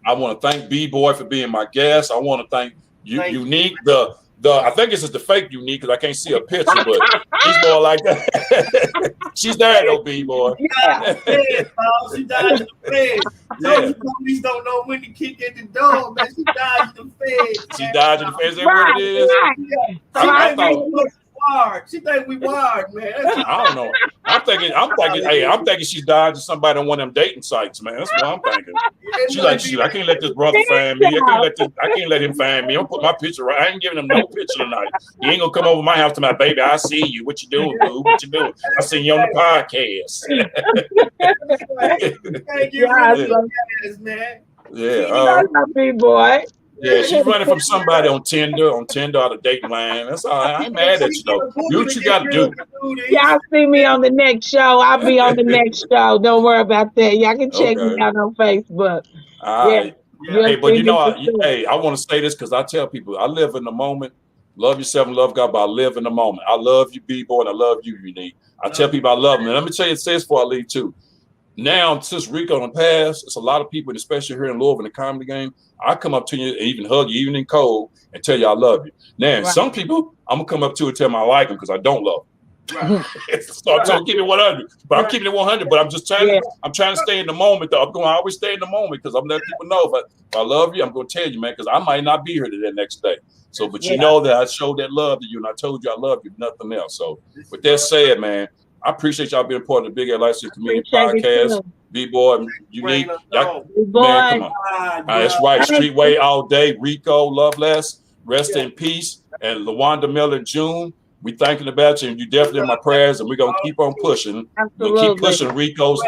I want to thank B-Boy for being my guest. I want to thank Unique, I think this is the fake Unique, because I can't see a picture, but she's more like that. She's there though, B-Boy.
Yeah. She died in the feds. The police don't know when to kick at the door, man. She died in the feds.
She died in the feds. Is that what it is?
She think we wired, man.
I don't know. I'm thinking she died to somebody on one of them dating sites, man. That's what I'm thinking. She's like, I can't let this brother find me. I can't let him find me. I'm put my picture right. I ain't giving him no picture tonight. He ain't gonna come over my house to my baby. I see you. What you doing, boo? What you doing? I seen you on the podcast.
Thank you, man.
B-Boy.
Yeah, she's running from somebody on Tinder or the dating line. That's all. I ain't mad at you though. Do what you gotta do.
Y'all see me on the next show. I'll be on the next show. Don't worry about that. Y'all can check me out on Facebook.
All right. Hey, but I want to say this because I tell people I live in the moment. Love yourself and love God, but I live in the moment. I love you, B-Boy, and I love you, Unique. I tell people I love them. And let me tell you, it says before I leave too. Now, since Rico in the past, it's a lot of people, especially here in Louisville in the comedy game. I come up to you and even hug you, even in cold, and tell you I love you. Now, some people, I'm gonna come up to and tell them I like them because I don't love them. So I'm trying to keep it 100, but I'm keeping it 100. But I'm just trying. I'm trying to stay in the moment. Though I always stay in the moment because I'm letting people know if I love you, I'm gonna tell you, man, because I might not be here the next day. So, but you know that I showed that love to you, and I told you I love you, nothing else. So, with that said, man, I appreciate y'all being part of the Big LIC Community Podcast. B-Boy, Unique, man, come on. That's right. Streetway all day. Rico, love less, rest in peace. And LaWanda Miller, June, we thinking about you, and you definitely in my prayers, and we're gonna keep on pushing. We're gonna keep pushing Rico's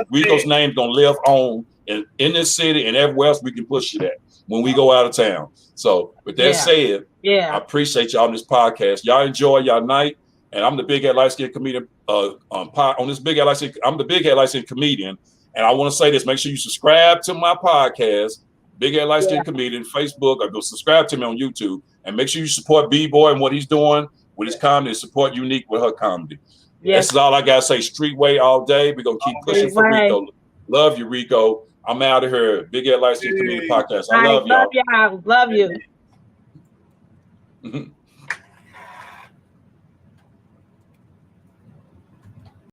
name's gonna live on in this city and everywhere else we can push it at when we go out of town. So with that said, I appreciate y'all on this podcast. Y'all enjoy y'all night. And I'm the Big Head Light Skin comedian on this Big Head Light Skin. I'm the Big Head Light Skin comedian. And I want to say this, make sure you subscribe to my podcast, Big Head Light Skin Comedian, Facebook, or go subscribe to me on YouTube. And make sure you support B-Boy and what he's doing with his comedy, and support Unique with her comedy. This is all I got to say. Streetway all day. We're going to keep pushing for Rico. Love you, Rico. I'm out of here. Big Head Light Skin Comedian Podcast. I love y'all.
Love you.